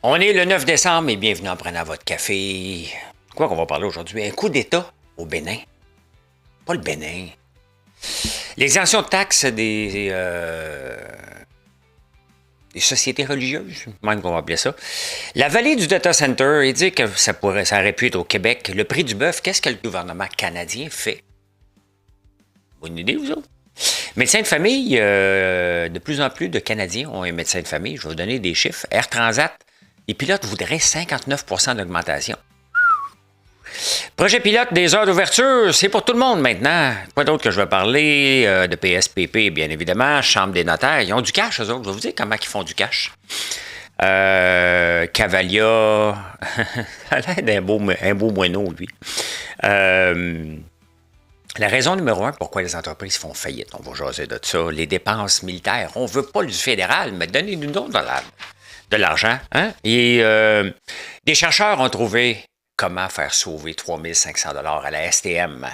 On est le 9 décembre et bienvenue en prenant votre café. Quoi qu'on va parler aujourd'hui? Un coup d'État au Bénin. Pas le Bénin. L'exemption de taxes des sociétés religieuses, même qu'on va appeler ça. La vallée du data center, il dit que ça aurait pu être au Québec. Le prix du bœuf, qu'est-ce que le gouvernement canadien fait? Bonne idée, vous autres? Médecins de famille, de plus en plus de Canadiens ont un médecin de famille. Je vais vous donner des chiffres. Air Transat, les pilotes voudraient 59 d'augmentation. Projet pilote des heures d'ouverture, c'est pour tout le monde maintenant. Pas d'autre que je vais parler de PSPP, bien évidemment, Chambre des notaires. Ils ont du cash, eux autres. Je vais vous dire comment ils font du cash. Cavalia, ça a l'air d'un beau moineau, lui. La raison numéro un pourquoi les entreprises font faillite, on va jaser de ça, les dépenses militaires. On ne veut pas du fédéral, mais donnez-nous donc de l'argent. Hein? Et des chercheurs ont trouvé comment faire sauver 3500 $ à la STM.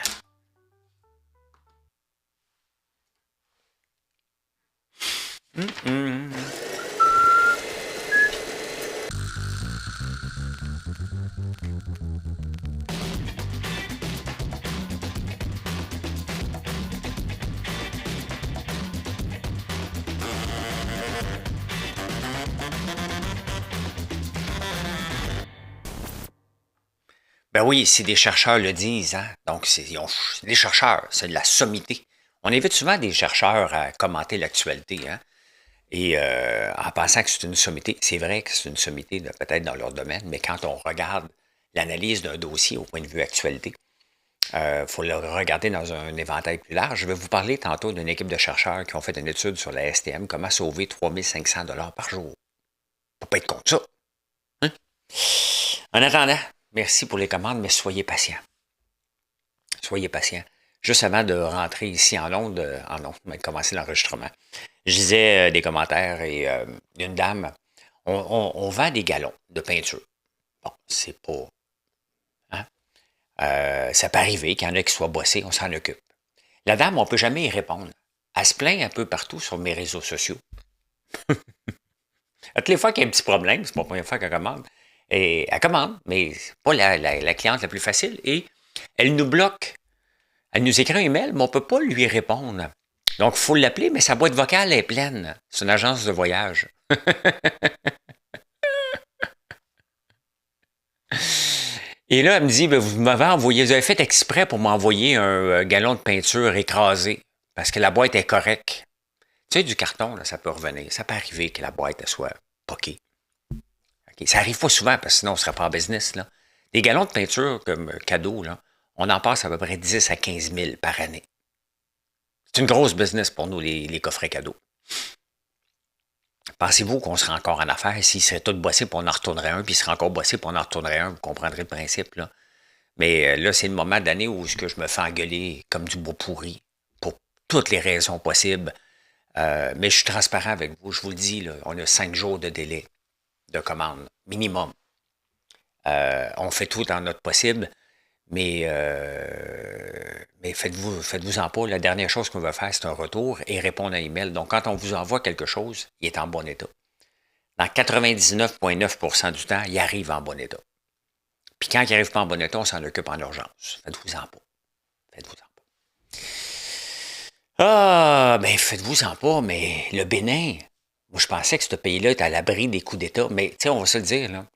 Ben oui, si des chercheurs le disent, hein? Donc les chercheurs, c'est de la sommité. On invite souvent des chercheurs à commenter l'actualité, hein? Et en pensant que c'est une sommité, c'est vrai que c'est une sommité peut-être dans leur domaine, mais quand on regarde l'analyse d'un dossier au point de vue actualité, il faut le regarder dans un éventail plus large. Je vais vous parler tantôt d'une équipe de chercheurs qui ont fait une étude sur la STM, comment sauver 3500 $ par jour. On peut pas être contre ça. Hein? En attendant, merci pour les commandes, mais soyez patients. Soyez patients. Juste avant de rentrer ici en ondes, de commencer l'enregistrement, je disais des commentaires et une dame, on vend des galons de peinture. Bon, c'est pas... Hein? Ça peut arriver qu'il y en a qui soient bossés, on s'en occupe. La dame, on ne peut jamais y répondre. Elle se plaint un peu partout sur mes réseaux sociaux. À toutes les fois qu'il y a un petit problème, c'est pas la première fois qu'elle commande. Et elle commande, mais c'est pas la cliente la plus facile. Et elle nous bloque. Elle nous écrit un email, mais on ne peut pas lui répondre. Donc, il faut l'appeler, mais sa boîte vocale est pleine. C'est une agence de voyage. Et là, elle me dit, ben, vous avez fait exprès pour m'envoyer un galon de peinture écrasé, parce que la boîte est correcte. Tu sais, du carton, là, ça peut revenir. Ça peut arriver que la boîte elle soit poquée. Okay. Ça arrive pas souvent, parce que sinon, on ne serait pas en business. Là. Des galons de peinture comme cadeau, là, on en passe à peu près 10 à 15 000 par année. C'est une grosse business pour nous, les coffrets cadeaux. Pensez-vous qu'on serait encore en affaires s'il serait tout bossé pour on en retournerait un, puis il serait encore bossé pour on en retournerait un, vous comprendrez le principe, là. Mais là, c'est le moment d'année où je me fais engueuler comme du beau pourri, pour toutes les raisons possibles. Mais je suis transparent avec vous, je vous le dis, là, on a 5 jours de délai de commande, minimum. On fait tout dans notre possible, mais faites-vous-en pas. La dernière chose qu'on va faire, c'est un retour et répondre à l'email. Donc, quand on vous envoie quelque chose, il est en bon état. Dans 99,9% du temps, il arrive en bon état. Puis quand il n'arrive pas en bon état, on s'en occupe en urgence. Faites-vous-en pas. Faites-vous-en pas. Ah, ben faites-vous-en pas, mais le Bénin, moi je pensais que ce pays-là était à l'abri des coups d'État, mais tu sais, on va se le dire, là.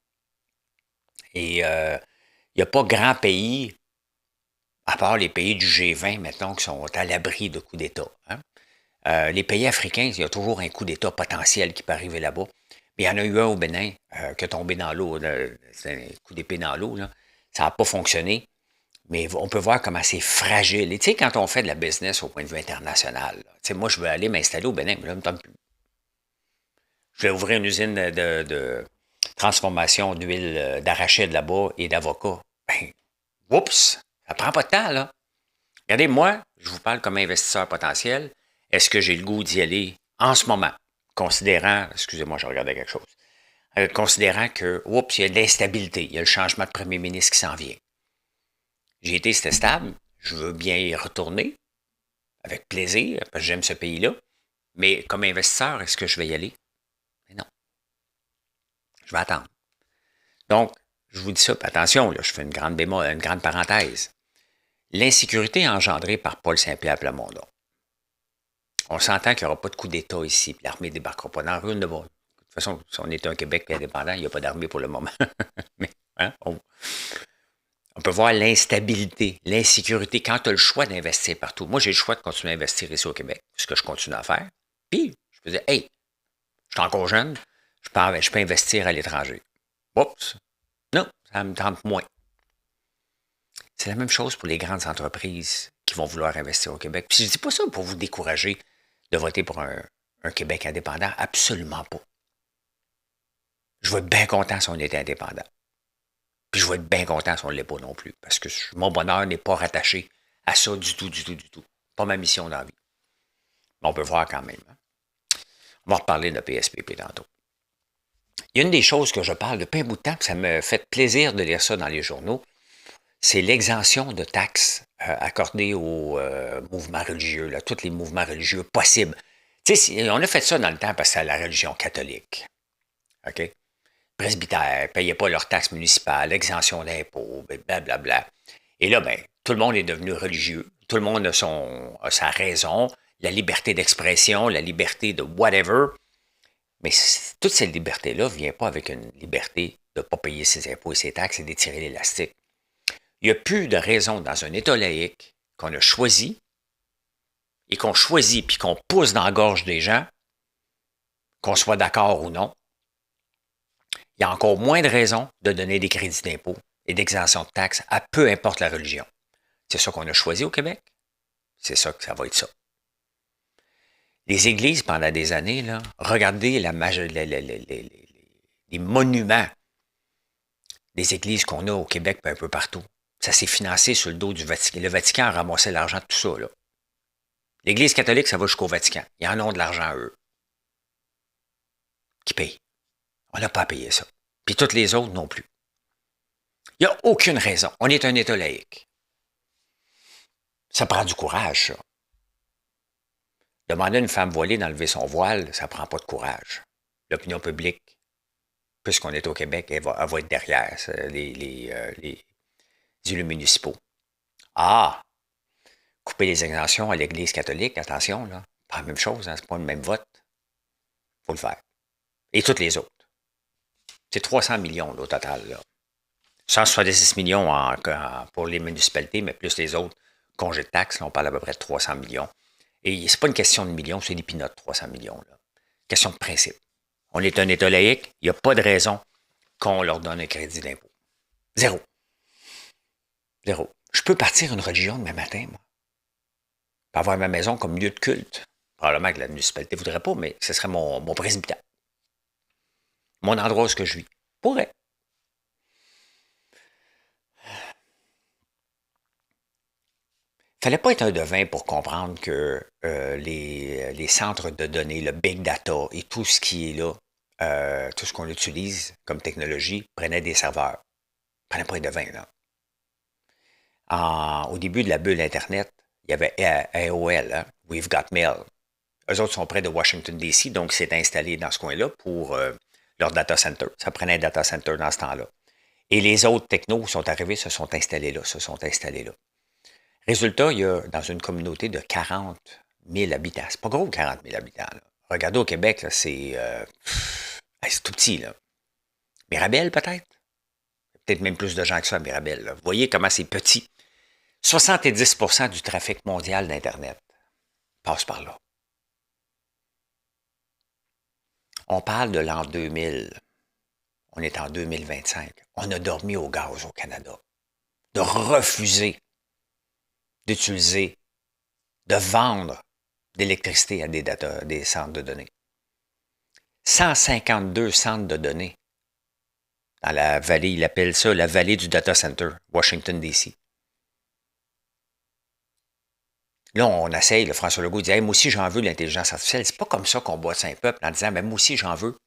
Et il n'y a pas grand pays, à part les pays du G20, mettons, qui sont à l'abri de coups d'État. Hein? Les pays africains, il y a toujours un coup d'État potentiel qui peut arriver là-bas. Mais il y en a eu un au Bénin qui est tombé dans l'eau. C'est un coup d'épée dans l'eau. Là. Ça n'a pas fonctionné. Mais on peut voir comment c'est fragile. Et tu sais, quand on fait de la business au point de vue international, tu sais, moi, je veux aller m'installer au Bénin, mais là, je vais ouvrir une usine de transformation d'huile d'arachide là-bas et d'avocat. Ben, oups, ça prend pas de temps, là. Regardez, moi, je vous parle comme investisseur potentiel. Est-ce que j'ai le goût d'y aller en ce moment? Considérant, excusez-moi, je regardais quelque chose. Considérant que, oups, il y a de l'instabilité, il y a le changement de premier ministre qui s'en vient. J'ai été, c'était stable, je veux bien y retourner, avec plaisir, parce que j'aime ce pays-là. Mais comme investisseur, est-ce que je vais y aller? Mais non. Je vais attendre. Donc, je vous dis ça, puis attention, là, je fais une grande parenthèse. L'insécurité engendrée par Paul Saint-Pierre Plamondon. On s'entend qu'il n'y aura pas de coup d'État ici, puis l'armée ne débarquera pas dans la rue de bord. De toute façon, si on est un Québec indépendant, il n'y a pas d'armée pour le moment. Mais hein, on peut voir l'instabilité, l'insécurité quand tu as le choix d'investir partout. Moi, j'ai le choix de continuer à investir ici au Québec, ce que je continue à faire. Puis, je me disais, hey, je suis encore jeune, je peux investir à l'étranger. Oups! Non, ça me tente moins. C'est la même chose pour les grandes entreprises qui vont vouloir investir au Québec. Puis je ne dis pas ça pour vous décourager de voter pour un Québec indépendant. Absolument pas. Je vais être bien content si on était indépendant. Puis je vais être bien content si on ne l'est pas non plus. Parce que mon bonheur n'est pas rattaché à ça du tout, du tout, du tout. Pas ma mission dans la vie. Mais on peut voir quand même. Hein. On va reparler de PSPP tantôt. Il y a une des choses que je parle depuis un bout de temps, puis ça me fait plaisir de lire ça dans les journaux, c'est l'exemption de taxes accordées aux mouvements religieux, là, tous les mouvements religieux possibles. Tu sais, on a fait ça dans le temps parce que c'est la religion catholique. OK? Presbytères, ne payaient pas leurs taxes municipales, exemption d'impôts, blablabla. Et là, ben, tout le monde est devenu religieux. Tout le monde a sa raison, la liberté d'expression, la liberté de whatever. Mais toute cette liberté-là ne vient pas avec une liberté de ne pas payer ses impôts et ses taxes et d'étirer l'élastique. Il n'y a plus de raison dans un État laïque qu'on a choisi et qu'on choisit puis qu'on pousse dans la gorge des gens, qu'on soit d'accord ou non. Il y a encore moins de raisons de donner des crédits d'impôt et d'exemption de taxes à peu importe la religion. C'est ça qu'on a choisi au Québec. C'est ça que ça va être ça. Les églises, pendant des années, là, regardez les monuments des églises qu'on a au Québec et un peu partout. Ça s'est financé sur le dos du Vatican. Le Vatican a ramassé l'argent de tout ça. Là. L'Église catholique, ça va jusqu'au Vatican. Ils en ont de l'argent, eux, qui payent. On n'a pas à payer ça. Puis toutes les autres non plus. Il n'y a aucune raison. On est un État laïque. Ça prend du courage, ça. Demander à une femme voilée d'enlever son voile, ça ne prend pas de courage. L'opinion publique, puisqu'on est au Québec, elle va être derrière les élus municipaux. Ah! Couper les exemptions à l'Église catholique, attention, là. Pas la même chose, hein, c'est pas le même vote. Il faut le faire. Et toutes les autres. C'est 300 millions là, au total. Là. 166 millions pour les municipalités, mais plus les autres congés de taxes, là, on parle à peu près de 300 millions. Et c'est pas une question de millions, c'est des pinottes, 300 millions. Là. Question de principe. On est un État laïque, il n'y a pas de raison qu'on leur donne un crédit d'impôt. Zéro. Zéro. Je peux partir une religion demain matin, moi. Avoir ma maison comme lieu de culte. Probablement que la municipalité ne voudrait pas, mais ce serait mon presbytère. Mon endroit où je vis. Pourrait. Fallait pas être un devin pour comprendre que les centres de données, le big data et tout ce qui est là, tout ce qu'on utilise comme technologie, prenait des serveurs. Prenait pas un devin, là. Au début de la bulle Internet, il y avait AOL, hein, We've Got Mail. Eux autres sont près de Washington, D.C., donc c'est installé dans ce coin-là pour leur data center. Ça prenait un data center dans ce temps-là. Et les autres technos sont arrivés, se sont installés là. Résultat, il y a dans une communauté de 40 000 habitants. C'est pas gros, 40 000 habitants. Là. Regardez au Québec, c'est tout petit. Là. Mirabel, peut-être? Peut-être même plus de gens que ça à Mirabel. Là. Vous voyez comment c'est petit. 70% du trafic mondial d'Internet passe par là. On parle de l'an 2000. On est en 2025. On a dormi au gaz au Canada. De refuser d'utiliser, de vendre d'électricité à des centres de données. 152 centres de données dans la vallée, il appelle ça la vallée du data center, Washington, D.C. Là, on essaye, le François Legault dit hey, « Moi aussi, j'en veux l'intelligence artificielle. » C'est pas comme ça qu'on boit un peuple en disant « Mais moi aussi, j'en veux. »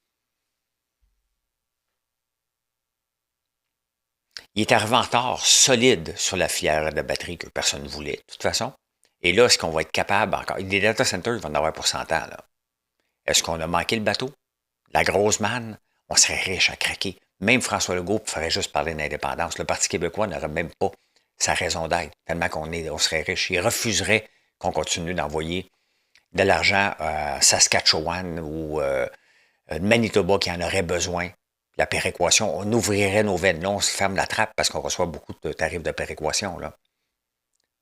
Il est arrivé en retard solide sur la filière de batterie que personne ne voulait, de toute façon. Et là, est-ce qu'on va être capable encore? Des data centers, ils vont en avoir pour 100 ans. Là. Est-ce qu'on a manqué le bateau? La grosse manne? On serait riche à craquer. même François Legault ferait juste parler d'indépendance. Le Parti québécois n'aurait même pas sa raison d'être, tellement on serait riche. Il refuserait qu'on continue d'envoyer de l'argent à Saskatchewan ou Manitoba qui en aurait besoin. La péréquation, on ouvrirait nos veines. Là, on se ferme la trappe parce qu'on reçoit beaucoup de tarifs de péréquation. Là.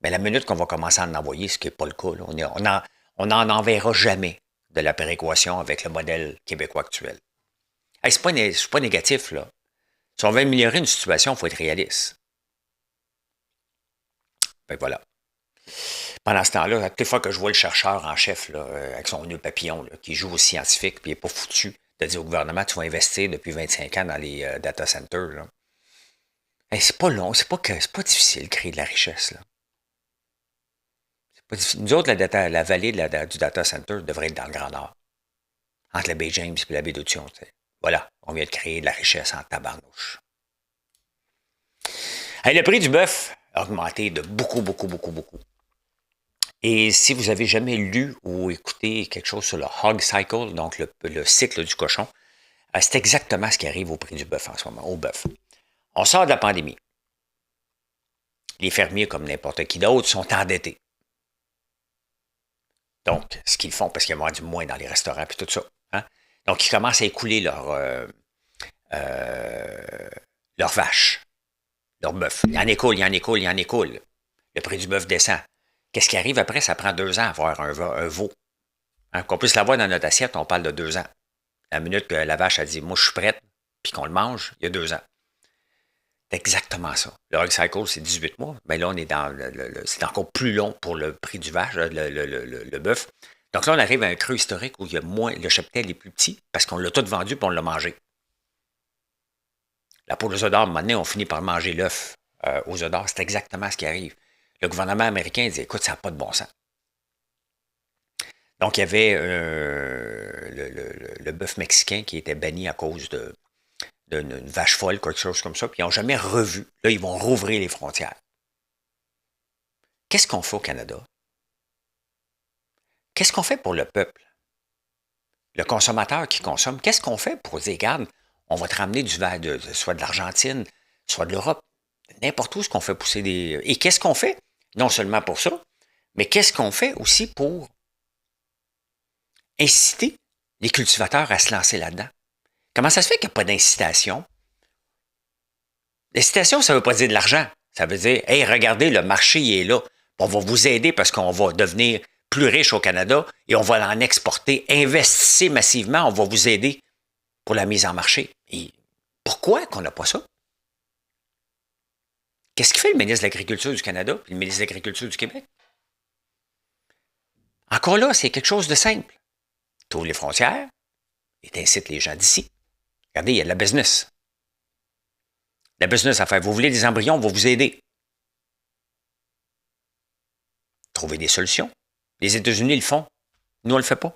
Mais la minute qu'on va commencer à en envoyer, ce qui n'est pas le cas, là, on n'en enverra jamais de la péréquation avec le modèle québécois actuel. Hey, c'est pas négatif, là. Si on veut améliorer une situation, il faut être réaliste. Fait que voilà. Pendant ce temps-là, toutes les fois que je vois le chercheur en chef, là, avec son nœud papillon, là, qui joue au scientifique, puis il n'est pas foutu de dire au gouvernement, tu vas investir depuis 25 ans dans les data centers. Là. Hey, c'est pas long, c'est pas difficile de créer de la richesse. Là. C'est pas difficile. Nous autres, la vallée du data center devrait être dans le Grand Nord. Entre la baie James et la baie d'Outillon. Voilà, on vient de créer de la richesse en tabarnouche. Hey, le prix du bœuf a augmenté de beaucoup, beaucoup, beaucoup, beaucoup. Et si vous avez jamais lu ou écouté quelque chose sur le hog cycle, donc le cycle du cochon, c'est exactement ce qui arrive au prix du bœuf en ce moment, au bœuf. On sort de la pandémie. Les fermiers, comme n'importe qui d'autre, sont endettés. Donc, ce qu'ils font, parce qu'il y a moins du moins dans les restaurants et tout ça. Hein? Donc, ils commencent à écouler leurs vaches, leurs bœufs. Il y en écoule, il y en écoule, il y en écoule. Le prix du bœuf descend. Qu'est-ce qui arrive après? Ça prend 2 ans à avoir un veau. Hein? Qu'on puisse l'avoir dans notre assiette, on parle de 2 ans. La minute que la vache a dit « moi, je suis prête », puis qu'on le mange, il y a 2 ans. C'est exactement ça. Le hog cycle, c'est 18 mois. Mais là, on est dans c'est encore plus long pour le prix du vache, le bœuf. Donc là, on arrive à un creux historique où il y a moins, le cheptel est plus petit parce qu'on l'a tout vendu et on l'a mangé. La poule aux œufs d'or, à un moment donné, on finit par manger l'œuf aux œufs d'or. C'est exactement ce qui arrive. Le gouvernement américain dit « écoute, ça n'a pas de bon sens ». Donc, il y avait le bœuf mexicain qui était banni à cause d'une vache folle, quelque chose comme ça, puis ils n'ont jamais revu. Là, ils vont rouvrir les frontières. Qu'est-ce qu'on fait au Canada? Qu'est-ce qu'on fait pour le peuple? Le consommateur qui consomme, qu'est-ce qu'on fait pour dire, regarde, on va te ramener du verre, soit de l'Argentine, soit de l'Europe, n'importe où ce qu'on fait pousser des... Et qu'est-ce qu'on fait? Non seulement pour ça, mais qu'est-ce qu'on fait aussi pour inciter les cultivateurs à se lancer là-dedans? Comment ça se fait qu'il n'y a pas d'incitation? L'incitation, ça ne veut pas dire de l'argent. Ça veut dire, hey, regardez, le marché il est là. On va vous aider parce qu'on va devenir plus riche au Canada et on va en exporter. Investissez massivement, on va vous aider pour la mise en marché. Et pourquoi qu'on n'a pas ça? Qu'est-ce qui fait le ministre de l'Agriculture du Canada et le ministre de l'Agriculture du Québec? Encore là, c'est quelque chose de simple. Tu ouvres les frontières et tu incites les gens d'ici. Regardez, il y a de la business. La business à faire. Vous voulez des embryons, on va vous aider. Trouver des solutions. Les États-Unis le font. Nous, on ne le fait pas.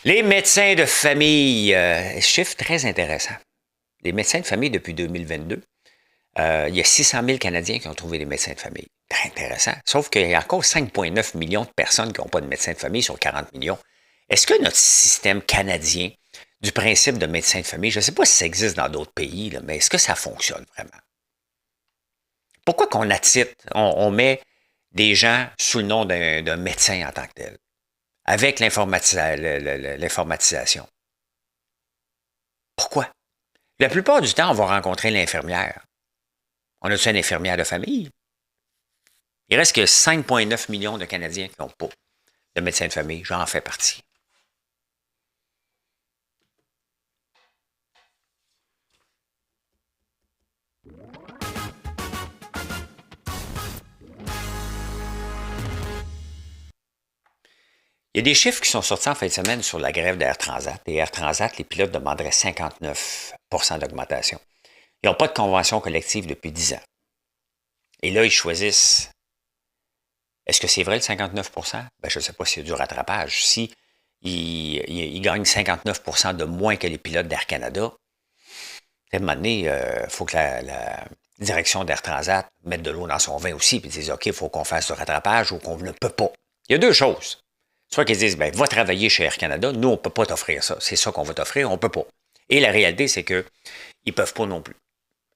Les médecins de famille. Chiffre très intéressant. Les médecins de famille depuis 2022. Il y a 600 000 Canadiens qui ont trouvé des médecins de famille. Très intéressant. Sauf qu'il y a encore 5,9 millions de personnes qui n'ont pas de médecin de famille sur 40 millions. Est-ce que notre système canadien du principe de médecin de famille, je ne sais pas si ça existe dans d'autres pays, là, mais est-ce que ça fonctionne vraiment? Pourquoi qu'on attitre, on met des gens sous le nom d'un médecin en tant que tel, avec l'informatisation? Pourquoi? La plupart du temps, on va rencontrer l'infirmière. On a-tu une infirmière de famille? Il reste que 5,9 millions de Canadiens qui n'ont pas de médecin de famille. J'en fais partie. Il y a des chiffres qui sont sortis en fin de semaine sur la grève d'Air Transat. Et Air Transat, les pilotes demanderaient 59 d'augmentation. Ils n'ont pas de convention collective depuis 10 ans. Et là, ils choisissent. Est-ce que c'est vrai le 59 ben, je ne sais pas si c'est du rattrapage. Si ils gagnent 59 de moins que les pilotes d'Air Canada, à un moment donné, il faut que la direction d'Air Transat mette de l'eau dans son vin aussi et dise OK, il faut qu'on fasse du rattrapage ou qu'on ne peut pas. Il y a deux choses. Soit qu'ils disent, ben, va travailler chez Air Canada, nous, on ne peut pas t'offrir ça. C'est ça qu'on va t'offrir, on ne peut pas. Et la réalité, c'est qu'ils ne peuvent pas non plus.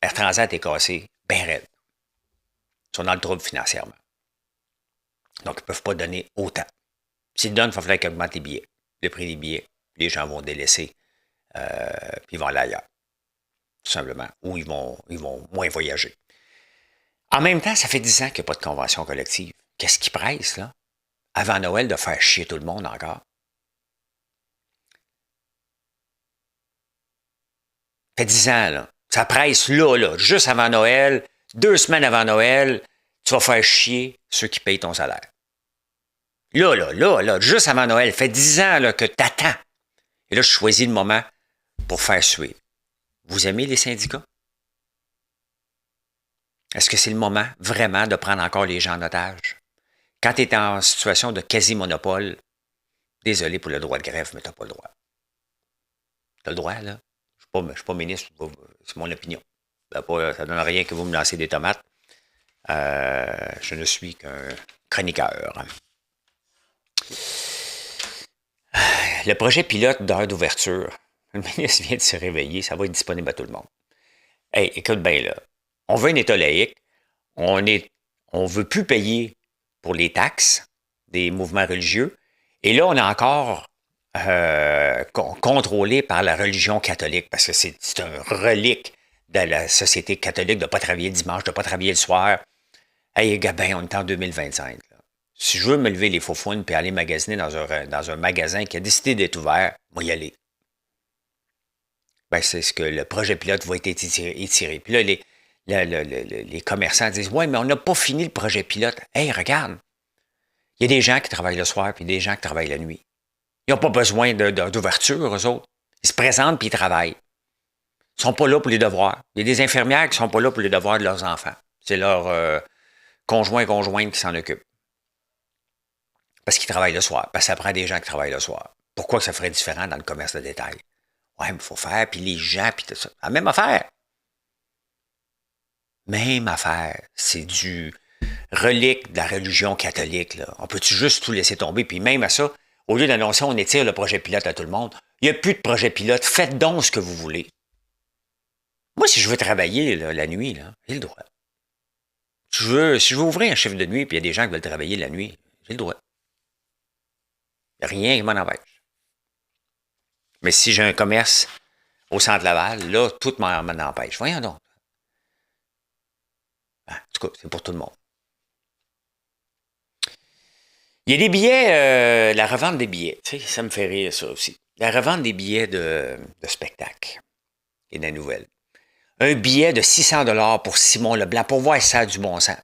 Air Transat est cassé, bien raide. Ils sont dans le trouble financièrement. Donc, ils ne peuvent pas donner autant. S'ils donnent, il va falloir qu'ils augmentent les billets. Le prix des billets, les gens vont délaisser, puis ils vont aller ailleurs. Tout simplement. Ou ils vont moins voyager. En même temps, ça fait 10 ans qu'il n'y a pas de convention collective. Qu'est-ce qui presse, là? Avant Noël, de faire chier tout le monde encore. Ça fait 10 ans, là. Ça presse là, juste avant Noël, 2 semaines avant Noël, tu vas faire chier ceux qui payent ton salaire. Là, juste avant Noël, ça fait 10 ans là, que t'attends. Et là, je choisis le moment pour faire suer. Vous aimez les syndicats? Est-ce que c'est le moment vraiment de prendre encore les gens en otage? Quand tu es en situation de quasi-monopole, désolé pour le droit de grève, mais tu n'as pas le droit. Tu as le droit, là. Je ne suis pas ministre, c'est mon opinion. Ça ne donne rien que vous me lancez des tomates. Je ne suis qu'un chroniqueur. Le projet pilote d'heure d'ouverture. Le ministre vient de se réveiller, ça va être disponible à tout le monde. Hey, écoute bien là, on veut un État laïque, on veut plus payer pour les taxes des mouvements religieux, et là on est encore contrôlé par la religion catholique, parce que c'est un relique de la société catholique de ne pas travailler le dimanche, de ne pas travailler le soir. Hey, Gabin, on est en 2025. Là. Si je veux me lever les faux fouines et aller magasiner dans un magasin qui a décidé d'être ouvert, moi y aller. Ben, c'est ce que le projet pilote va être étiré. Puis là, les commerçants disent « Ouais, mais on n'a pas fini le projet pilote. » Hey, regarde, il y a des gens qui travaillent le soir puis des gens qui travaillent la nuit. Ils n'ont pas besoin d'ouverture, eux autres. Ils se présentent puis ils travaillent. Ils ne sont pas là pour les devoirs. Il y a des infirmières qui ne sont pas là pour les devoirs de leurs enfants. C'est leur conjoint qui s'en occupe. Parce qu'ils travaillent le soir. Parce que ça prend des gens qui travaillent le soir. Pourquoi que ça ferait différent dans le commerce de détail? Ouais, mais il faut faire, puis les gens, puis tout ça. La même affaire. Même affaire. C'est du relique de la religion catholique, là. On peut-tu juste tout laisser tomber? Puis même à ça, au lieu d'annoncer on étire le projet pilote à tout le monde, il n'y a plus de projet pilote. Faites donc ce que vous voulez. Moi, si je veux travailler là, la nuit, là, j'ai le droit. Si je veux ouvrir un chiffre de nuit, puis il y a des gens qui veulent travailler la nuit, j'ai le droit. Il n'y a rien qui m'en empêche. Mais si j'ai un commerce au centre Laval, là, tout m'en empêche. Voyons donc. En tout cas, c'est pour tout le monde. Il y a des billets, la revente des billets. Tu sais, ça me fait rire, ça aussi. La revente des billets de spectacle et de la nouvelle. Un billet de 600 $ pour Simon Leblanc, pour voir si ça a du bon sens.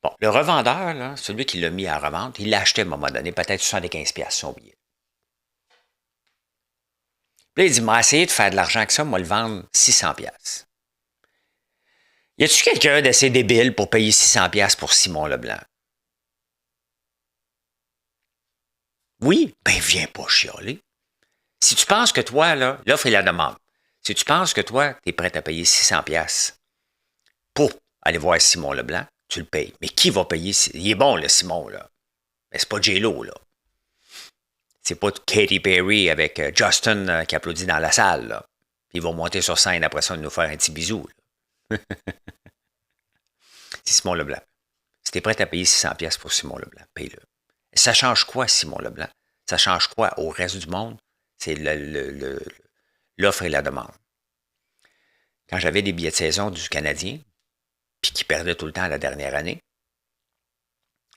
Bon, le revendeur, là, celui qui l'a mis à revente, il l'a acheté à un moment donné, peut-être 75$ son billet. Puis là, il dit, m'a essayé de faire de l'argent avec ça, moi le vendre 600$. Y a-tu quelqu'un d'assez débile pour payer 600$ pour Simon Leblanc? Oui? Ben, viens pas chialer. Si tu penses que toi, là, l'offre et la demande, si tu penses que toi, tu es prêt à payer 600$ pour aller voir Simon Leblanc, tu le payes. Mais qui va payer? Il est bon, le Simon, là. Mais c'est pas J-Lo, là. C'est pas Katy Perry avec Justin qui applaudit dans la salle, là. Puis ils vont monter sur scène après ça et nous faire un petit bisou, là. C'est Simon Leblanc. Si tu es prêt à payer 600$ pour Simon Leblanc, paye-le. Ça change quoi, Simon Leblanc? Ça change quoi au reste du monde? C'est l'offre et la demande. Quand j'avais des billets de saison du Canadien, puis qui perdaient tout le temps la dernière année,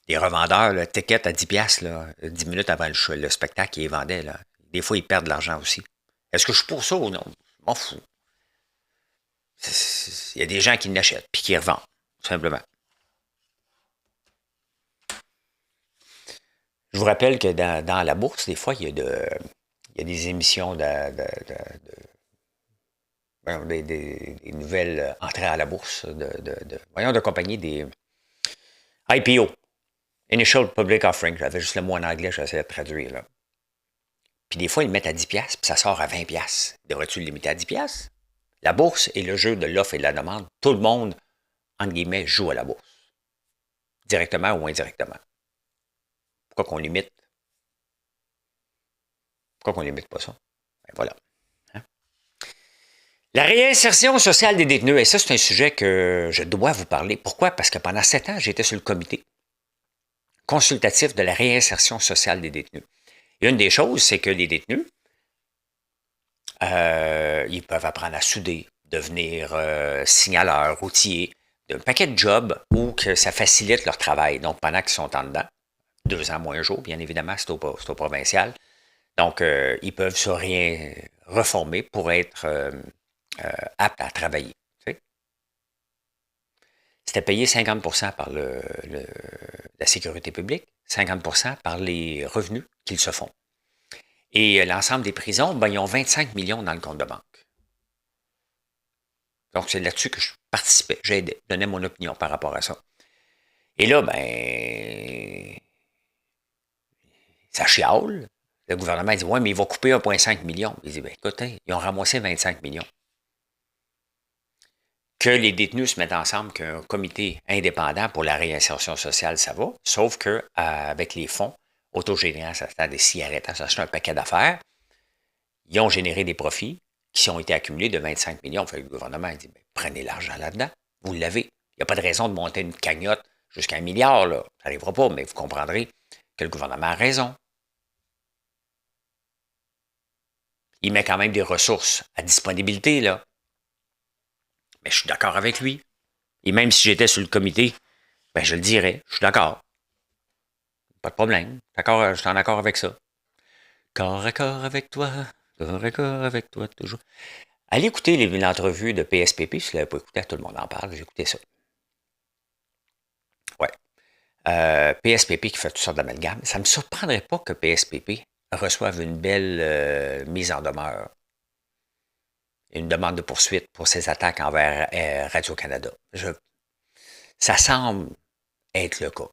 les revendeurs, le ticket à 10$, là, 10 minutes avant le spectacle, ils les vendaient. Là. Des fois, ils perdent de l'argent aussi. Est-ce que je suis pour ça ou non? Je m'en fous. Il y a des gens qui l'achètent, puis qui revendent, tout simplement. Je vous rappelle que dans la bourse, des fois, il y a des émissions des nouvelles entrées à la bourse de compagnies, des IPO, Initial Public Offering. J'avais juste le mot en anglais, j'essaie de traduire. Là. Puis des fois, ils le mettent à 10$, puis ça sort à 20$. Devrais-tu le limiter à 10$? La bourse est le jeu de l'offre et de la demande. Tout le monde, entre guillemets, joue à la bourse. Directement ou indirectement. Pourquoi qu'on limite Pourquoi qu'on n'imite pas ça? Ben voilà. Hein? La réinsertion sociale des détenus, et ça, c'est un sujet que je dois vous parler. Pourquoi? Parce que pendant 7 ans, j'étais sur le comité consultatif de la réinsertion sociale des détenus. Et une des choses, c'est que les détenus, ils peuvent apprendre à souder, devenir signaleurs, routiers, un paquet de jobs où que ça facilite leur travail. Donc, pendant qu'ils sont en dedans, 2 ans moins un jour, bien évidemment, c'est au provincial. Donc, ils peuvent se rien reformer pour être aptes à travailler. Tu sais. C'était payé 50% par la sécurité publique, 50% par les revenus qu'ils se font. Et l'ensemble des prisons, ben, ils ont 25 millions dans le compte de banque. Donc, c'est là-dessus que je participais, j'aidais, donnais mon opinion par rapport à ça. Et là, ben, ça chiale. Le gouvernement dit, ouais, mais il va couper 1,5 million. Il dit, ben, écoutez, ils ont ramassé 25 millions. Que les détenus se mettent ensemble, qu'un comité indépendant pour la réinsertion sociale, ça va. Sauf que avec les fonds autogénérants, ça sert des cigarettes, ça sert un paquet d'affaires, ils ont généré des profits qui ont été accumulés de 25 millions. Fait que le gouvernement dit, ben, prenez l'argent là-dedans, vous l'avez. Il n'y a pas de raison de monter une cagnotte jusqu'à 1 milliard, là. Ça n'arrivera pas, mais vous comprendrez que le gouvernement a raison. Il met quand même des ressources à disponibilité, là. Mais je suis d'accord avec lui. Et même si j'étais sur le comité, ben je le dirais, je suis d'accord. Pas de problème. D'accord, je suis en accord avec ça. Corps à corps avec toi, corps à corps avec toi, toujours. Allez écouter l'entrevue de PSPP, si vous ne l'avez pas écouté, tout le monde en parle, j'ai écouté ça. Ouais. PSPP qui fait toutes sortes d'amalgames. Ça ne me surprendrait pas que PSPP reçoive une belle mise en demeure. Une demande de poursuite pour ses attaques envers Radio-Canada. Ça semble être le cas.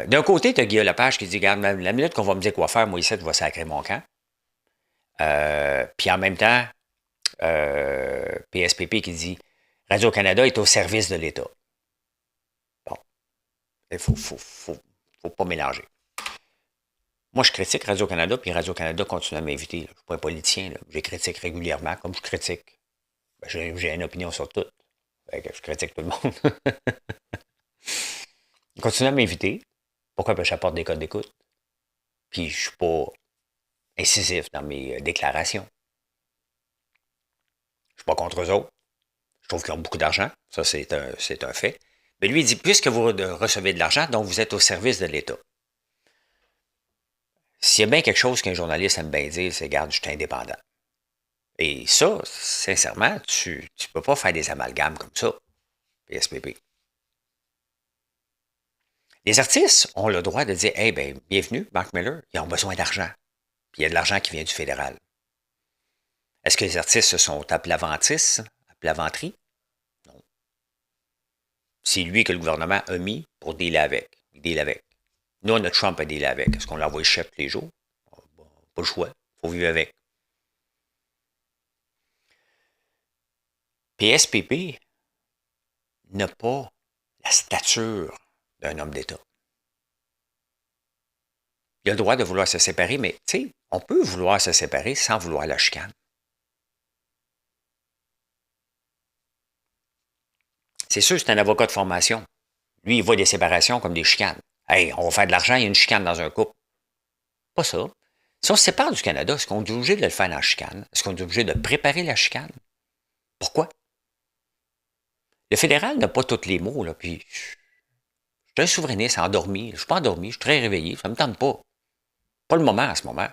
D'un côté, tu as Guillaume Lepage qui dit, regarde, la minute qu'on va me dire quoi faire, moi, ici, tu vas sacrer mon camp. Puis en même temps, PSPP qui dit, Radio-Canada est au service de l'État. Bon, il faut pas mélanger. Moi, je critique Radio-Canada, puis Radio-Canada continue à m'inviter. Je ne suis pas un politicien. Là. Je les critique régulièrement, comme je critique. Ben, j'ai une opinion sur tout. Je critique tout le monde. Ils continuent à m'inviter. Pourquoi? Parce que j'apporte des codes d'écoute. Puis je ne suis pas incisif dans mes déclarations. Je ne suis pas contre eux autres. Je trouve qu'ils ont beaucoup d'argent. Ça, c'est un fait. Mais lui, il dit, puisque vous recevez de l'argent, donc vous êtes au service de l'État. S'il y a bien quelque chose qu'un journaliste aime bien dire, c'est, regarde, je suis indépendant. Et ça, sincèrement, tu ne peux pas faire des amalgames comme ça, PSPP. Les artistes ont le droit de dire, hey, ben, bienvenue, Mark Miller, ils ont besoin d'argent. Puis il y a de l'argent qui vient du fédéral. Est-ce que les artistes sont à Plaventerie? Non. C'est lui que le gouvernement a mis pour dealer avec. Il deal avec. Nous, on a Trump à dealer avec. Est-ce qu'on l'envoie chef tous les jours? Pas le choix. Il faut vivre avec. PSPP n'a pas la stature d'un homme d'État. Il a le droit de vouloir se séparer, mais tu sais, on peut vouloir se séparer sans vouloir la chicane. C'est sûr, c'est un avocat de formation. Lui, il voit des séparations comme des chicanes. Hey, on va faire de l'argent, il y a une chicane dans un couple. Pas ça. Si on se sépare du Canada, est-ce qu'on est obligé de le faire dans la chicane? Est-ce qu'on est obligé de préparer la chicane? Pourquoi? Le fédéral n'a pas tous les mots, là, puis je suis un souverainiste endormi. Je ne suis pas endormi, je suis très réveillé, ça ne me tente pas. Pas le moment à ce moment.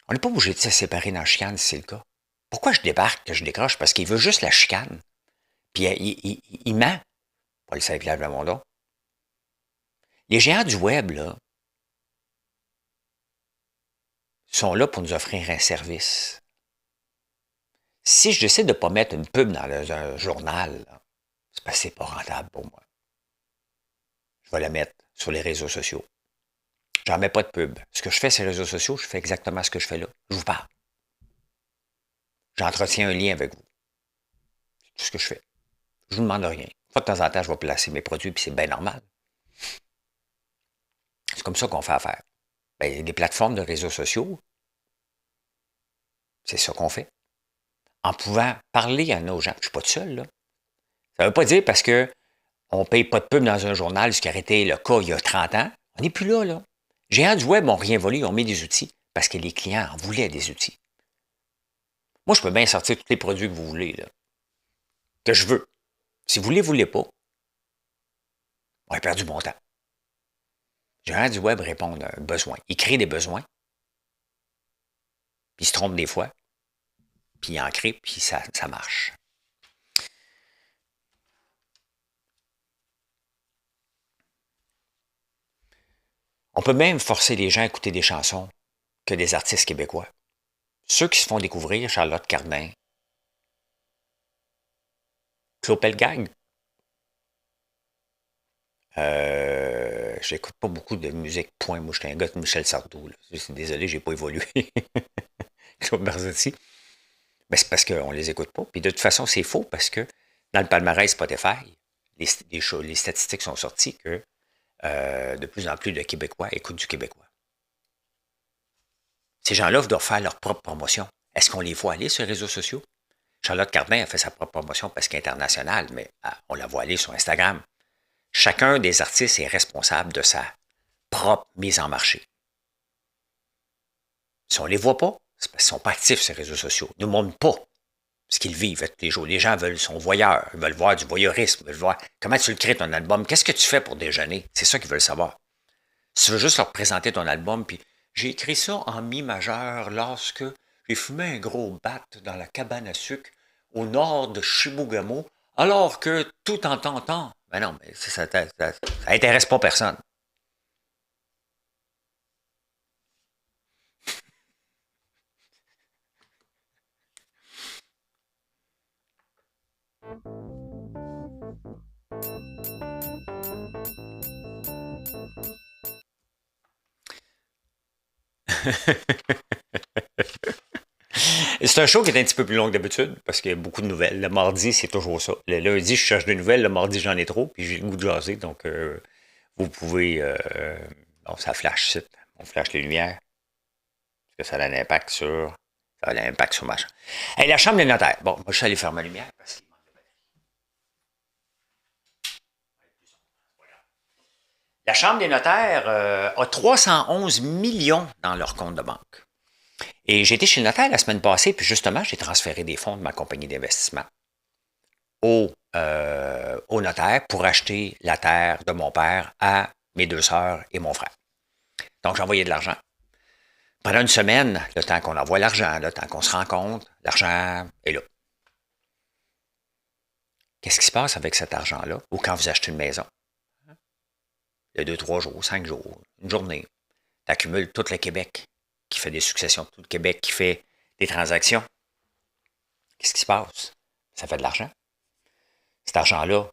On n'est pas obligé de se séparer dans la chicane si c'est le cas. Pourquoi je débarque, que je décroche? Parce qu'il veut juste la chicane. Puis il ment. Pas le Saint-Clair de Lamondon. Les géants du web, là, sont là pour nous offrir un service. Si je décide de ne pas mettre une pub dans un journal, c'est parce que c'est pas rentable pour moi. Je vais la mettre sur les réseaux sociaux. J'en mets pas de pub. Ce que je fais sur les réseaux sociaux, je fais exactement ce que je fais là. Je vous parle. J'entretiens un lien avec vous. C'est tout ce que je fais. Je ne vous demande rien. De temps en temps, je vais placer mes produits, puis c'est bien normal. C'est comme ça qu'on fait affaire. Ben, des plateformes de réseaux sociaux, c'est ça qu'on fait. En pouvant parler à nos gens. Je ne suis pas tout seul, là. Ça ne veut pas dire parce que on ne paye pas de pub dans un journal, ce qui aurait été le cas il y a 30 ans. On n'est plus là, là. Géants du web n'ont rien volé, ils ont mis des outils parce que les clients en voulaient des outils. Moi, je peux bien sortir tous les produits que vous voulez, là, que je veux. Si vous ne les voulez pas, on a perdu mon temps. Géants du web répondent à un besoin. Ils créent des besoins, puis ils se trompent des fois, puis ils en créent, puis ça marche. On peut même forcer les gens à écouter des chansons que des artistes québécois. Ceux qui se font découvrir, Charlotte Cardin, Claude Pelgag. Je n'écoute pas beaucoup de musique, point. Moi, je suis un gars de Michel Sardou. Là. Désolé, j'ai pas évolué. Claude Barzotti. Mais c'est parce qu'on les écoute pas. Puis de toute façon, c'est faux parce que dans le palmarès Spotify, les statistiques sont sorties que de plus en plus de Québécois écoutent du québécois. Ces gens-là doivent faire leur propre promotion. Est-ce qu'on les voit aller sur les réseaux sociaux? Charlotte Cardin a fait sa propre promotion parce qu'elle est internationale, mais on la voit aller sur Instagram. Chacun des artistes est responsable de sa propre mise en marché. Si on ne les voit pas, c'est parce qu'ils ne sont pas actifs sur les réseaux sociaux. Ils ne nous montrent pas ce qu'ils vivent tous les jours. Les gens sont voyeurs, ils veulent voir du voyeurisme, ils veulent voir comment tu le crées ton album, qu'est-ce que tu fais pour déjeuner. C'est ça qu'ils veulent savoir. Si tu veux juste leur présenter ton album, puis j'ai écrit ça en mi majeur lorsque j'ai fumé un gros bat dans la cabane à sucre au nord de Chibougamau, alors que tout en tentant. Ben non, mais ça intéresse pas personne. C'est un show qui est un petit peu plus long que d'habitude parce qu'il y a beaucoup de nouvelles. Le mardi, c'est toujours ça. Le lundi, je cherche des nouvelles. Le mardi, j'en ai trop. Puis j'ai le goût de jaser. Donc, vous pouvez. Bon, ça flash, c'est. On flash les lumières. Parce que ça a un impact sur. Ça a un impact sur ma chambre. Hey, la chambre des notaires. Bon, moi, je suis allé faire ma lumière parce qu'il manque de batterie. La chambre des notaires a 311 millions dans leur compte de banque. Et j'ai été chez le notaire la semaine passée, puis justement, j'ai transféré des fonds de ma compagnie d'investissement au notaire pour acheter la terre de mon père à mes deux sœurs et mon frère. Donc, j'ai envoyé de l'argent. Pendant une semaine, le temps qu'on envoie l'argent, le temps qu'on se rencontre, l'argent est là. Qu'est-ce qui se passe avec cet argent-là? Ou quand vous achetez une maison? Il y a 2, 3 jours, 5 jours, une journée. Tu accumules tout le Québec qui fait des successions, tout le Québec qui fait des transactions. Qu'est-ce qui se passe? Ça fait de l'argent. Cet argent-là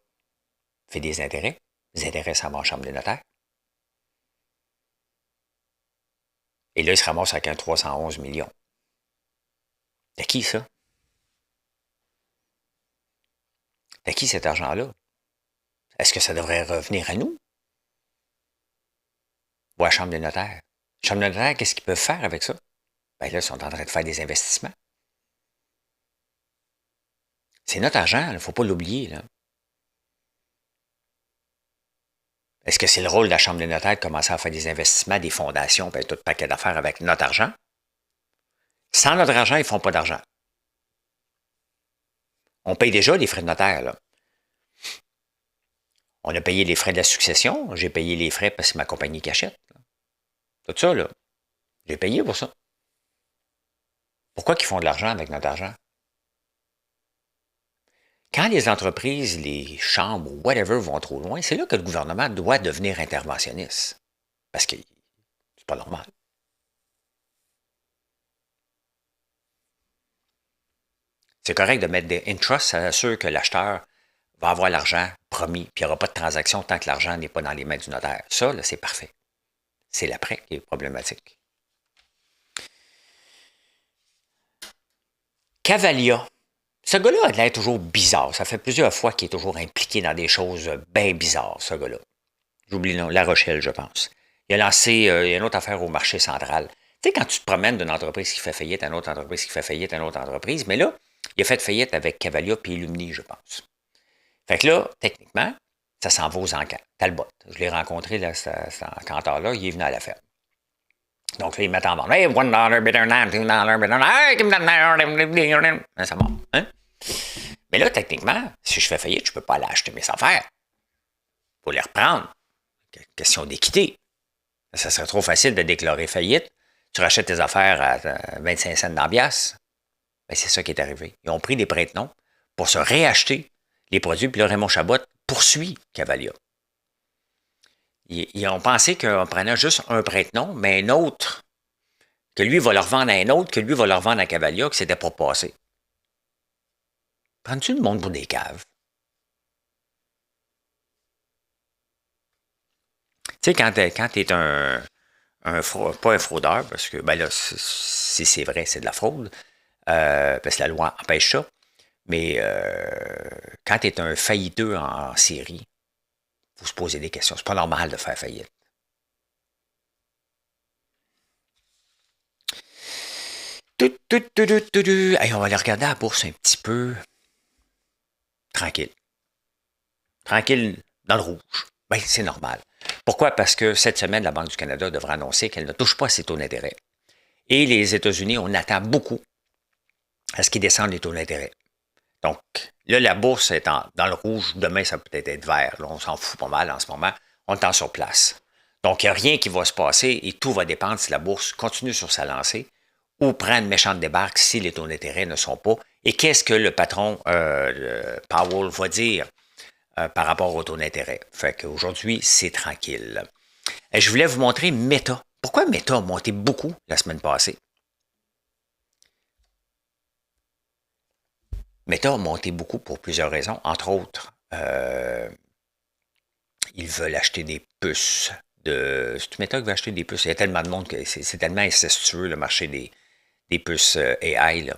fait des intérêts. Les intérêts s'en vont en chambre des notaires. Et là, il se ramasse avec un 311 millions. De qui, ça? De qui cet argent-là? Est-ce que ça devrait revenir à nous? Ou à la chambre des notaires? La chambre des notaires, qu'est-ce qu'ils peuvent faire avec ça? Ben là, ils sont en train de faire des investissements. C'est notre argent, il ne faut pas l'oublier, là. Est-ce que c'est le rôle de la Chambre des notaires de commencer à faire des investissements, des fondations, puis tout le paquet d'affaires avec notre argent? Sans notre argent, ils ne font pas d'argent. On paye déjà les frais de notaire, là. On a payé les frais de la succession, j'ai payé les frais parce que c'est ma compagnie qui achète. Là. Tout ça, là. J'ai payé pour ça. Pourquoi qu'ils font de l'argent avec notre argent? Quand les entreprises, les chambres, whatever, vont trop loin, c'est là que le gouvernement doit devenir interventionniste. Parce que c'est pas normal. C'est correct de mettre des interests, ça assure que l'acheteur va avoir l'argent promis, puis il n'y aura pas de transaction tant que l'argent n'est pas dans les mains du notaire. Ça, là, c'est parfait. C'est l'après qui est problématique. Cavalia. Ce gars-là a l'air toujours bizarre. Ça fait plusieurs fois qu'il est toujours impliqué dans des choses bien bizarres, ce gars-là. J'oublie le nom. La Rochelle, je pense. Il a lancé une autre affaire au marché central. Tu sais, quand tu te promènes d'une entreprise qui fait faillite à une autre entreprise qui fait faillite à une autre entreprise, mais là, il a fait faillite avec Cavalia puis Illumni, je pense. Fait que là, techniquement, ça s'en va aux encans. Talbot. Je l'ai rencontré, là, cet encanteur-là, il est venu à la ferme. Donc là, ils mettent en vente. Hey, $1 bidder now, $2 bidder now. Hey, give me that. Ça va. Hein? Mais là, techniquement, si je fais faillite, je ne peux pas aller acheter mes affaires. Il faut les reprendre. Question d'équité. Ça serait trop facile de déclarer faillite. Tu rachètes tes affaires à 25 cents d'ambiance. Ben, c'est ça qui est arrivé. Ils ont pris des prête-noms pour se réacheter les produits. Puis là, Raymond Chabot poursuit Cavalia. Ils ont pensé qu'on prenait juste un prête-nom, mais un autre, que lui va leur vendre à un autre, que lui va leur vendre à Cavalia, que c'était pas passé. Prends-tu le monde pour des caves? Tu sais, quand tu es pas un fraudeur, parce que, ben là, si c'est vrai, c'est de la fraude, parce que la loi empêche ça, mais quand tu es un failliteux en série, il faut se poser des questions. C'est pas normal de faire faillite. Hey, on va aller regarder la bourse un petit peu. Tranquille. Tranquille dans le rouge. Ben, c'est normal. Pourquoi? Parce que cette semaine, la Banque du Canada devra annoncer qu'elle ne touche pas à ses taux d'intérêt. Et les États-Unis, on attend beaucoup à ce qu'ils descendent les taux d'intérêt. Donc, là, la bourse est dans le rouge. Demain, ça peut être vert. Là, on s'en fout pas mal en ce moment. On est en sur place. Donc, il n'y a rien qui va se passer et tout va dépendre si la bourse continue sur sa lancée ou prend une méchante débarque si les taux d'intérêt ne sont pas. Et qu'est-ce que le patron Powell va dire par rapport aux taux d'intérêt? Fait qu'aujourd'hui, c'est tranquille. Et je voulais vous montrer Meta. Pourquoi Meta a monté beaucoup la semaine passée? Meta a monté beaucoup pour plusieurs raisons. Entre autres, ils veulent acheter des puces. C'est Meta qui veut acheter des puces. Il y a tellement de monde que c'est tellement incestueux le marché des puces AI. Là.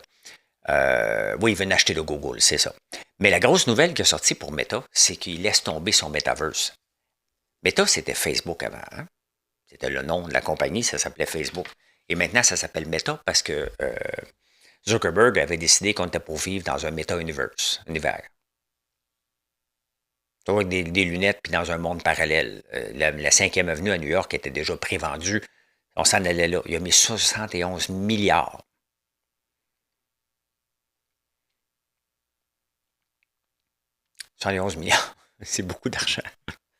Oui, ils veulent acheter le Google, c'est ça. Mais la grosse nouvelle qui est sortie pour Meta, c'est qu'il laisse tomber son Metaverse. Meta, c'était Facebook avant. Hein? C'était le nom de la compagnie, ça s'appelait Facebook. Et maintenant, ça s'appelle Meta parce que Zuckerberg avait décidé qu'on était pour vivre dans un Meta-univers. Univers. Avec des lunettes puis dans un monde parallèle. La 5e avenue à New York était déjà prévendue. On s'en allait là. Il a mis 71 milliards. $111 milliards. C'est beaucoup d'argent.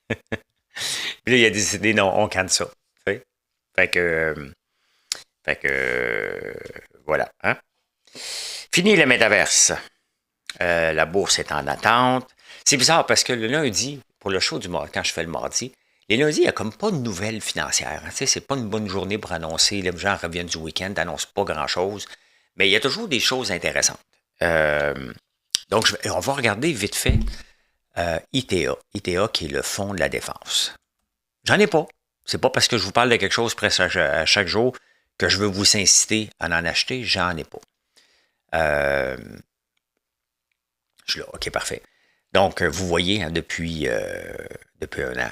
Puis là, il a décidé, non, on canne ça. Fait que, voilà. Hein? Fini le métaverse. La bourse est en attente. C'est bizarre parce que le lundi, pour le show du mardi, quand je fais le mardi, les lundis, il n'y a comme pas de nouvelles financières. Hein. C'est pas une bonne journée pour annoncer. Les gens reviennent du week-end, n'annoncent pas grand-chose. Mais il y a toujours des choses intéressantes. Donc, on va regarder vite fait ITA. ITA qui est le fonds de la défense. J'en ai pas. C'est pas parce que je vous parle de quelque chose presque à chaque jour que je veux vous inciter à en acheter. J'en ai pas. Je suis là. OK, parfait. Donc, vous voyez, hein, depuis un an,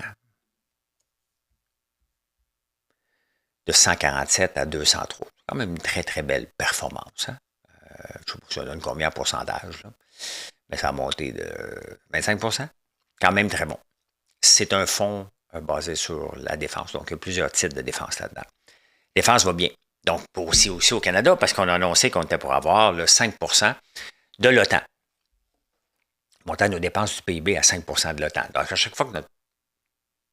de 147 à 203. C'est quand même une très, très belle performance. Hein? Je ne sais pas si ça donne combien en pourcentage, là. Mais ça a monté de 25%. Quand même très bon. C'est un fonds basé sur la défense. Donc, il y a plusieurs titres de défense là-dedans. Défense va bien. Donc, aussi au Canada, parce qu'on a annoncé qu'on était pour avoir le 5% de l'OTAN. Montant nos dépenses du PIB à 5% de l'OTAN. Donc, à chaque fois que notre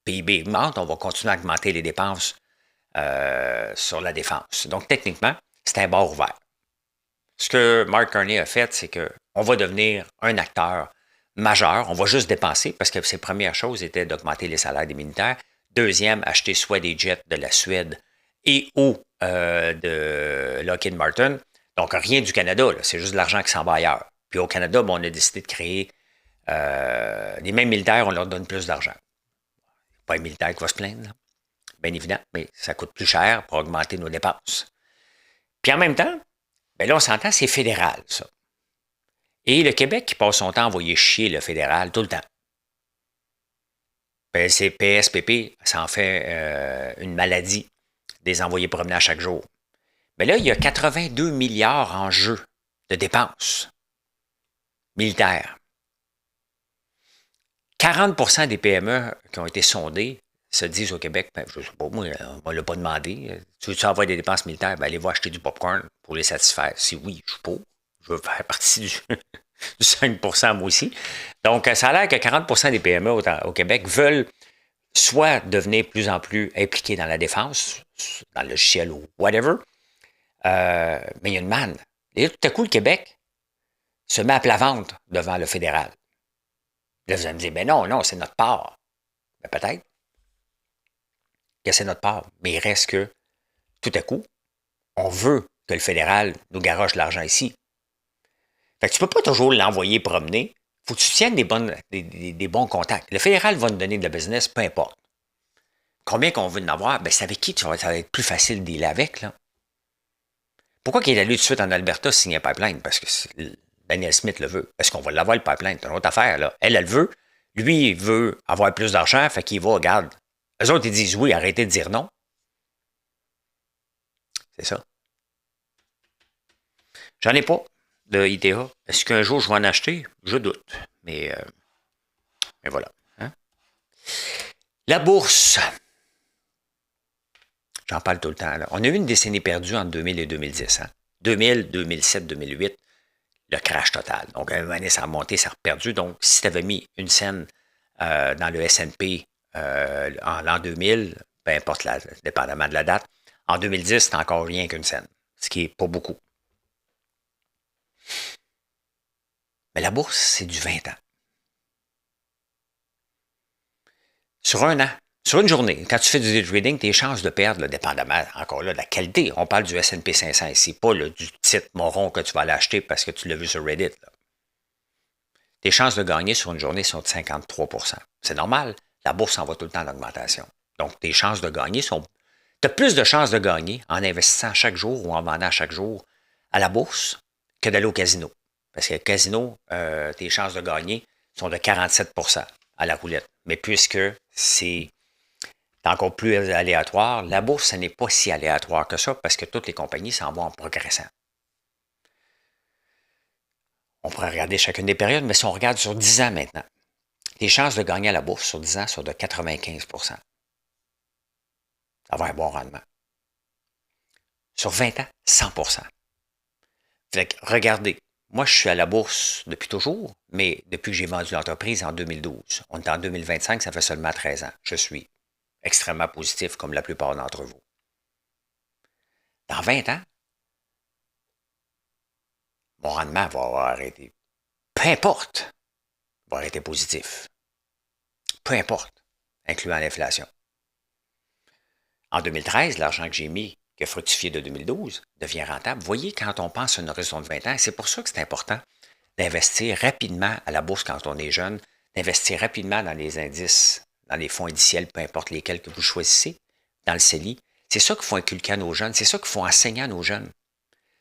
PIB augmente, on va continuer à augmenter les dépenses sur la défense. Donc, techniquement, c'est un bord ouvert. Ce que Mark Carney a fait, c'est qu'on va devenir un acteur majeur. On va juste dépenser parce que ses premières choses étaient d'augmenter les salaires des militaires. Deuxième, acheter soit des jets de la Suède et ou de Lockheed Martin. Donc, rien du Canada. C'est juste de l'argent qui s'en va ailleurs. Puis au Canada, on a décidé de créer les mêmes militaires, on leur donne plus d'argent. Pas un militaire qui va se plaindre, là. Bien évident, mais ça coûte plus cher pour augmenter nos dépenses. Puis en même temps, ben là, on s'entend, c'est fédéral, ça. Et le Québec qui passe son temps à envoyer chier le fédéral tout le temps. PSPP, ça en fait une maladie des envoyés promener à chaque jour. Mais là, il y a 82 milliards en jeu de dépenses militaires. 40% des PME qui ont été sondées se disent au Québec, ben, je ne sais pas, moi, on ne l'a pas demandé. Tu veux-tu avoir des dépenses militaires? Ben, allez-vous acheter du popcorn pour les satisfaire. Si oui, je suis pas. Je veux faire partie du 5% moi aussi. Donc, ça a l'air que 40% des PME au Québec veulent soit devenir de plus en plus impliqués dans la défense, dans le logiciel ou whatever, mais il y a une manne. Et là, tout à coup, le Québec se met à plat ventre devant le fédéral. Là, vous allez me dire, ben non, non, c'est notre part. Ben peut-être que c'est notre part, mais il reste que, tout à coup, on veut que le fédéral nous garoche de l'argent ici. Fait que tu ne peux pas toujours l'envoyer promener. Il faut que tu tiennes des bons contacts. Le fédéral va nous donner de la business, peu importe. Combien qu'on veut en avoir, ben c'est avec qui ça va être plus facile de dealer avec, là. Pourquoi qu'il est allé tout de suite en Alberta signer un pipeline? Parce que Daniel Smith le veut. Est-ce qu'on va l'avoir, le pipeline? C'est une autre affaire, là. Elle le veut. Lui, il veut avoir plus d'argent, fait qu'il va, regarde. Eux autres, ils disent oui, arrêtez de dire non. C'est ça. J'en ai pas de ITA. Est-ce qu'un jour je vais en acheter? Je doute. Mais voilà. Hein? La bourse. J'en parle tout le temps. Là. On a eu une décennie perdue entre 2000 et 2010. Hein? 2000, 2007, 2008, le crash total. Donc, à un moment donné, ça a monté, ça a perdu. Donc, si tu avais mis une scène dans le S&P en l'an 2000, peu importe, dépendamment de la date, en 2010, c'est encore rien qu'une scène, ce qui n'est pas beaucoup. Mais la bourse, c'est du 20 ans. Sur un an, sur une journée, quand tu fais du day trading, tes chances de perdre, là, dépendamment encore là de la qualité, on parle du S&P 500 ici, pas là, du titre moron que tu vas aller acheter parce que tu l'as vu sur Reddit. Là. Tes chances de gagner sur une journée sont de 53%. C'est normal, la bourse en va tout le temps en augmentation. Donc, tes chances de gagner sont... Tu as plus de chances de gagner en investissant chaque jour ou en vendant chaque jour à la bourse que d'aller au casino. Parce que le casino, tes chances de gagner sont de 47% à la roulette. Mais puisque c'est encore plus aléatoire, la bourse, ce n'est pas si aléatoire que ça parce que toutes les compagnies s'en vont en progressant. On pourrait regarder chacune des périodes, mais si on regarde sur 10 ans maintenant, les chances de gagner à la bourse sur 10 ans sont de 95%. Avoir un bon rendement. Sur 20 ans, 100%. Fait que regardez, moi je suis à la bourse depuis toujours, mais depuis que j'ai vendu l'entreprise en 2012. On est en 2025, ça fait seulement 13 ans. Je suis extrêmement positif comme la plupart d'entre vous. Dans 20 ans, mon rendement va avoir arrêté. Peu importe, il va arrêter positif. Peu importe, incluant l'inflation. En 2013, l'argent que j'ai mis, qui a fructifié de 2012, devient rentable. Vous voyez, quand on pense à une horizon de 20 ans, c'est pour ça que c'est important d'investir rapidement à la bourse quand on est jeune, d'investir rapidement dans les indices, dans les fonds indiciels, peu importe lesquels que vous choisissez, dans le CELI. C'est ça qu'il faut inculquer à nos jeunes, c'est ça qu'il faut enseigner à nos jeunes.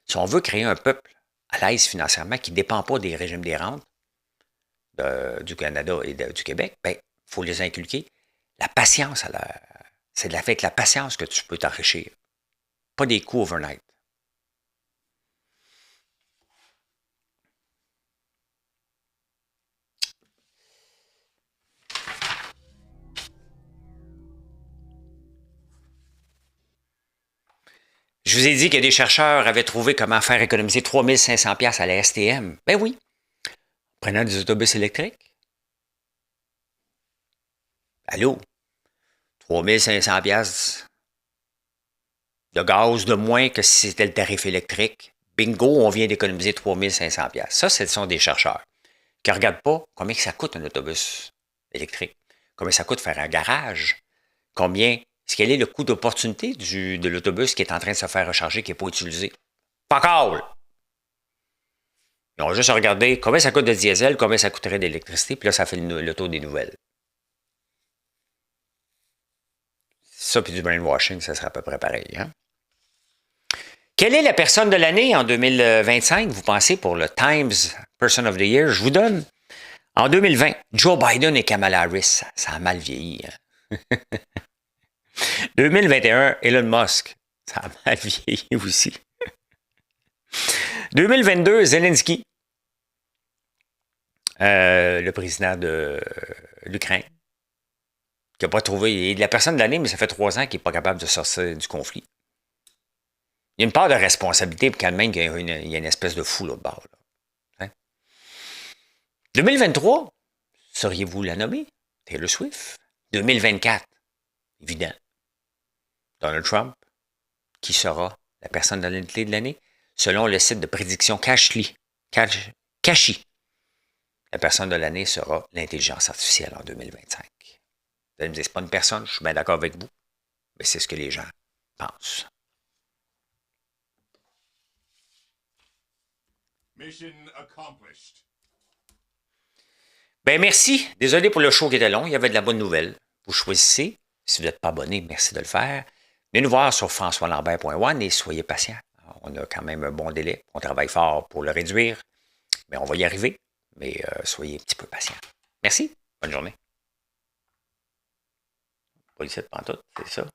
Si on veut créer un peuple à l'aise financièrement qui ne dépend pas des régimes des rentes du Canada et du Québec, il faut les inculquer. La patience, c'est avec la patience que tu peux t'enrichir. Pas des coups overnight. Je vous ai dit que des chercheurs avaient trouvé comment faire économiser 3500 $ à la STM. Ben oui, prenant des autobus électriques. Allô? 3500 $ de gaz de moins que si c'était le tarif électrique. Bingo, on vient d'économiser 3500 $. Ça, ce sont des chercheurs qui ne regardent pas combien ça coûte un autobus électrique, combien ça coûte faire un garage, quel est le coût d'opportunité de l'autobus qui est en train de se faire recharger, qui n'est pas utilisé. Pas encore! Ils ont juste regardé combien ça coûte de diesel, combien ça coûterait d'électricité, puis là, ça fait le taux des nouvelles. Ça, puis du brainwashing, ça sera à peu près pareil. Hein? Quelle est la personne de l'année en 2025, vous pensez, pour le Times Person of the Year? Je vous donne En 2020, Joe Biden et Kamala Harris, ça a mal vieilli. Hein? 2021, Elon Musk, ça a mal vieilli aussi. 2022, Zelensky, le président de l'Ukraine, qui n'a pas trouvé, il est la personne de l'année, mais ça fait 3 ans qu'il n'est pas capable de sortir du conflit. Il y a une part de responsabilité, puis quand même, il y a une espèce de fou l'autre bord. Hein? 2023, sauriez-vous la nommer? Taylor Swift. 2024, évident. Donald Trump, qui sera la personne de l'année, selon le site de prédiction Kashi. La personne de l'année sera l'intelligence artificielle en 2025. Vous allez me dire, c'est pas une personne, je suis bien d'accord avec vous, mais c'est ce que les gens pensent. Mission accomplished. Ben merci. Désolé pour le show qui était long. Il y avait de la bonne nouvelle. Vous choisissez. Si vous n'êtes pas abonné, merci de le faire. Venez nous voir sur françoislambert.one et soyez patient. On a quand même un bon délai. On travaille fort pour le réduire. Mais on va y arriver. Mais soyez un petit peu patient. Merci. Bonne journée. Pas ici de pantoute, c'est ça.